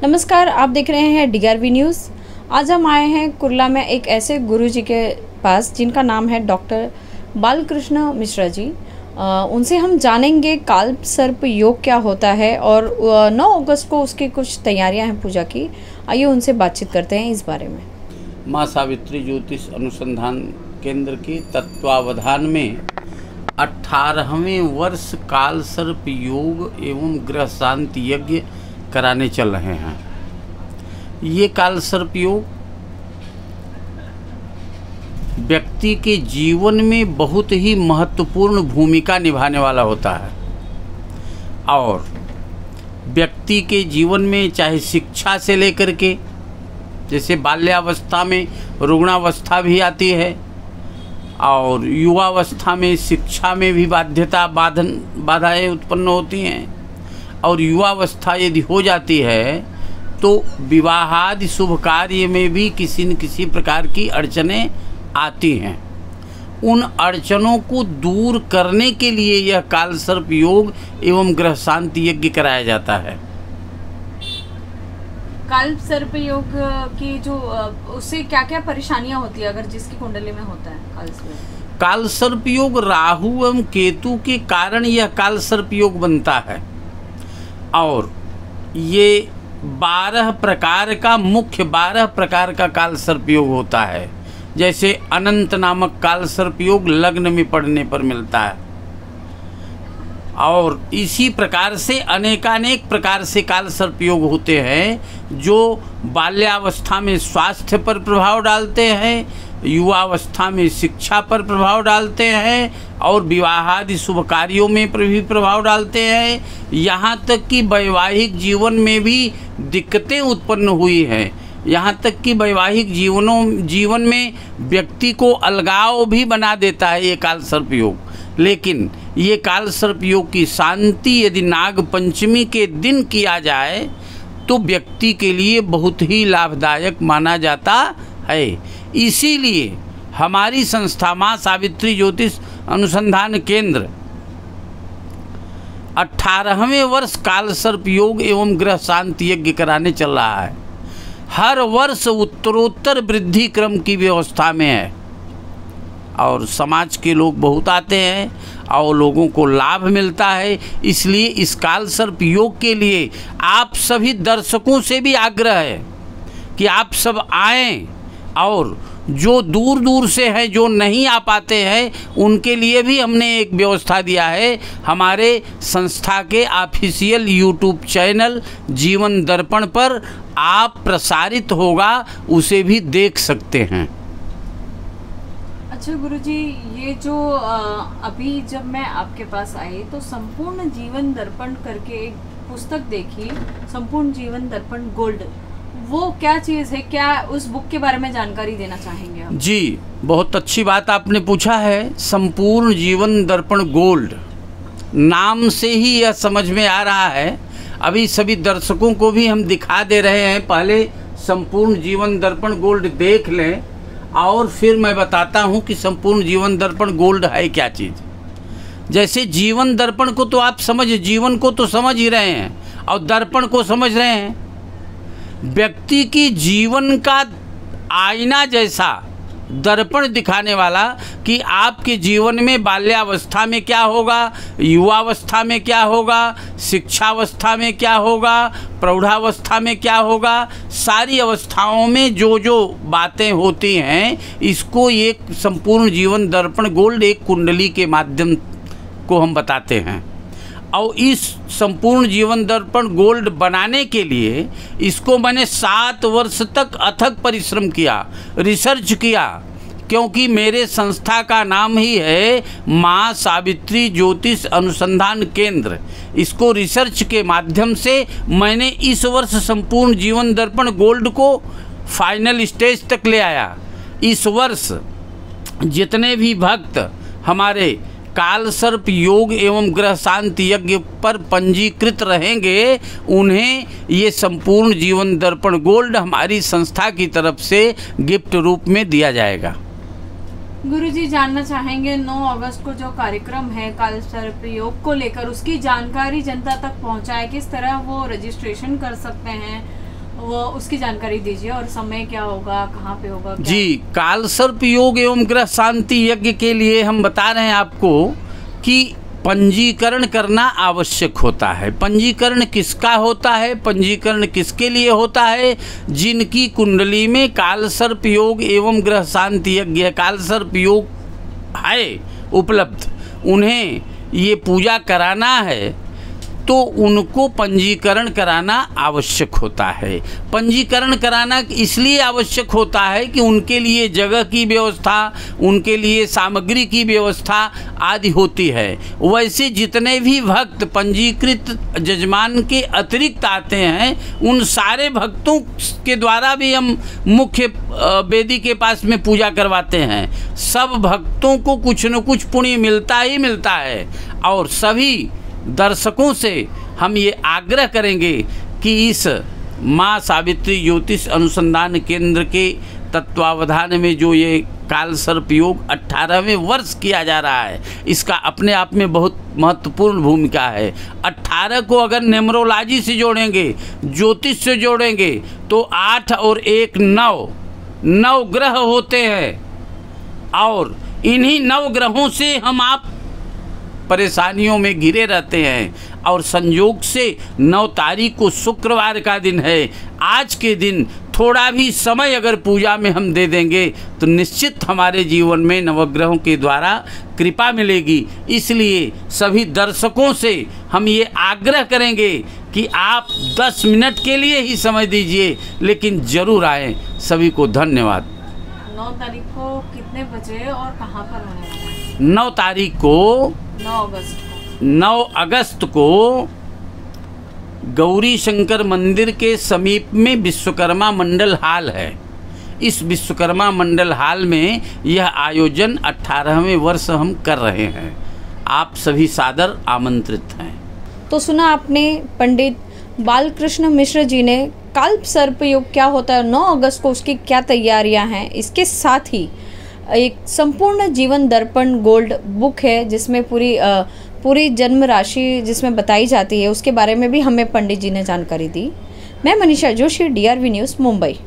नमस्कार, आप देख रहे हैं DRV न्यूज़। आज हम आए हैं कुर्ला में एक ऐसे गुरुजी के पास जिनका नाम है डॉक्टर बालकृष्ण मिश्रा जी। उनसे हम जानेंगे काल सर्प योग क्या होता है और 9 अगस्त को उसकी कुछ तैयारियां हैं पूजा की। आइए उनसे बातचीत करते हैं इस बारे में। माँ सावित्री ज्योतिष अनुसंधान केंद्र के तत्वावधान में 18वें वर्ष काल सर्प योग एवं ग्रह शांति यज्ञ कराने चल रहे हैं। ये काल सर्प योग व्यक्ति के जीवन में बहुत ही महत्वपूर्ण भूमिका निभाने वाला होता है और व्यक्ति के जीवन में चाहे शिक्षा से लेकर के, जैसे बाल्यावस्था में रुग्णावस्था भी आती है और युवावस्था में शिक्षा में भी बाधाएं उत्पन्न होती हैं और युवावस्था यदि हो जाती है तो विवाहादि शुभ कार्य में भी किसी न किसी प्रकार की अड़चनें आती हैं। उन अड़चनों को दूर करने के लिए यह काल सर्प योग एवं ग्रह शांति यज्ञ कराया जाता है। काल सर्प योग की जो उससे क्या क्या परेशानियां होती है अगर जिसकी कुंडली में होता है काल सर्प योग? राहु एवं केतु के कारण यह काल सर्प योग बनता है और ये 12 प्रकार का मुख्य 12 प्रकार का काल सर्प योग होता है। जैसे अनंत नामक काल सर्प योग लग्न में पड़ने पर मिलता है और इसी प्रकार से अनेकानेक प्रकार से काल सर्प योग होते हैं जो बाल्यावस्था में स्वास्थ्य पर प्रभाव डालते हैं, युवावस्था में शिक्षा पर प्रभाव डालते हैं और विवाहादि शुभ कार्यों में भी प्रभाव डालते हैं। यहाँ तक कि वैवाहिक जीवन में भी दिक्कतें उत्पन्न हुई हैं। यहाँ तक कि वैवाहिक जीवन में व्यक्ति को अलगाव भी बना देता है ये काल सर्प योग। लेकिन ये काल सर्प योग की शांति यदि नाग पंचमी के दिन किया जाए तो व्यक्ति के लिए बहुत ही लाभदायक माना जाता है। इसीलिए हमारी संस्था माँ सावित्री ज्योतिष अनुसंधान केंद्र 18वें वर्ष काल सर्प योग एवं ग्रह शांति यज्ञ कराने चल रहा है। हर वर्ष उत्तरोत्तर वृद्धि क्रम की व्यवस्था में है और समाज के लोग बहुत आते हैं और लोगों को लाभ मिलता है। इसलिए इस काल सर्प योग के लिए आप सभी दर्शकों से भी आग्रह है कि आप सब आएं और जो दूर दूर से हैं, जो नहीं आ पाते हैं, उनके लिए भी हमने एक व्यवस्था दिया है। हमारे संस्था के ऑफिशियल YouTube चैनल जीवन दर्पण पर आप प्रसारित होगा, उसे भी देख सकते हैं। अच्छा गुरुजी, ये जो अभी जब मैं आपके पास आई तो संपूर्ण जीवन दर्पण करके एक पुस्तक देखी, संपूर्ण जीवन दर्पण गोल्ड, वो क्या चीज़ है? क्या उस बुक के बारे में जानकारी देना चाहेंगे आप? जी, बहुत अच्छी बात आपने पूछा है। संपूर्ण जीवन दर्पण गोल्ड नाम से ही यह समझ में आ रहा है। अभी सभी दर्शकों को भी हम दिखा दे रहे हैं। पहले संपूर्ण जीवन दर्पण गोल्ड देख लें और फिर मैं बताता हूं कि संपूर्ण जीवन दर्पण गोल्ड है क्या चीज़। जैसे जीवन दर्पण को तो आप जीवन को तो समझ ही रहे हैं और दर्पण को समझ रहे हैं। व्यक्ति की जीवन का आईना जैसा दर्पण दिखाने वाला कि आपके जीवन में बाल्यावस्था में क्या होगा, युवावस्था में क्या होगा, शिक्षावस्था में क्या होगा, प्रौढ़ावस्था में क्या होगा, सारी अवस्थाओं में जो जो बातें होती हैं, इसको एक संपूर्ण जीवन दर्पण गोल्ड एक कुंडली के माध्यम को हम बताते हैं। और इस संपूर्ण जीवन दर्पण गोल्ड बनाने के लिए इसको मैंने 7 वर्ष तक अथक परिश्रम किया, रिसर्च किया, क्योंकि मेरे संस्था का नाम ही है माँ सावित्री ज्योतिष अनुसंधान केंद्र। इसको रिसर्च के माध्यम से मैंने इस वर्ष संपूर्ण जीवन दर्पण गोल्ड को फाइनल स्टेज तक ले आया। इस वर्ष जितने भी भक्त हमारे काल सर्प योग एवं ग्रह शांति यज्ञ पर पंजीकृत रहेंगे, उन्हें ये संपूर्ण जीवन दर्पण गोल्ड हमारी संस्था की तरफ से गिफ्ट रूप में दिया जाएगा। गुरुजी, जानना चाहेंगे 9 अगस्त को जो कार्यक्रम है काल सर्प योग को लेकर, उसकी जानकारी जनता तक पहुंचाए, किस तरह वो रजिस्ट्रेशन कर सकते हैं वो उसकी जानकारी दीजिए, और समय क्या होगा, कहाँ पे होगा क्या? जी, काल सर्प योग एवं ग्रह शांति यज्ञ के लिए हम बता रहे हैं आपको कि पंजीकरण करना आवश्यक होता है। पंजीकरण किसका होता है, पंजीकरण किसके लिए होता है? जिनकी कुंडली में काल सर्प योग एवं ग्रह शांति यज्ञ काल सर्प योग है उपलब्ध, उन्हें ये पूजा कराना है तो उनको पंजीकरण कराना आवश्यक होता है। पंजीकरण कराना इसलिए आवश्यक होता है कि उनके लिए जगह की व्यवस्था, उनके लिए सामग्री की व्यवस्था आदि होती है। वैसे जितने भी भक्त पंजीकृत जजमान के अतिरिक्त आते हैं, उन सारे भक्तों के द्वारा भी हम मुख्य वेदी के पास में पूजा करवाते हैं। सब भक्तों को कुछ न कुछ पुण्य मिलता ही मिलता है। और सभी दर्शकों से हम ये आग्रह करेंगे कि इस माँ सावित्री ज्योतिष अनुसंधान केंद्र के तत्वावधान में जो ये काल सर्प योग 18वें वर्ष किया जा रहा है, इसका अपने आप में बहुत महत्वपूर्ण भूमिका है। 18 को अगर न्यूमरोलॉजी से जोड़ेंगे, ज्योतिष से जोड़ेंगे, तो 8 और 1 9 ग्रह होते हैं। और इन्हीं 9 ग्रहों से हम आप परेशानियों में घिरे रहते हैं। और संयोग से 9 तारीख को शुक्रवार का दिन है। आज के दिन थोड़ा भी समय अगर पूजा में हम दे देंगे तो निश्चित हमारे जीवन में नवग्रहों के द्वारा कृपा मिलेगी। इसलिए सभी दर्शकों से हम ये आग्रह करेंगे कि आप 10 मिनट के लिए ही समय दीजिए, लेकिन ज़रूर आएँ। सभी को धन्यवाद। 9 तारीख को कितने बजे और कहाँ पर होने वाला है? 9 तारीख को 9 अगस्त को गौरी शंकर मंदिर के समीप में विश्वकर्मा मंडल हाल है। इस विश्वकर्मा मंडल हाल में यह आयोजन 18वें वर्ष हम कर रहे हैं। आप सभी सादर आमंत्रित हैं। तो सुना आपने पंडित बालकृष्ण मिश्र जी ने काल सर्प योग क्या होता है, 9 अगस्त को उसकी क्या तैयारियां हैं। इसके साथ ही एक संपूर्ण जीवन दर्पण गोल्ड बुक है जिसमें पूरी जन्म राशि जिसमें बताई जाती है, उसके बारे में भी हमें पंडित जी ने जानकारी दी। मैं मनीषा जोशी, DRV न्यूज़, मुंबई।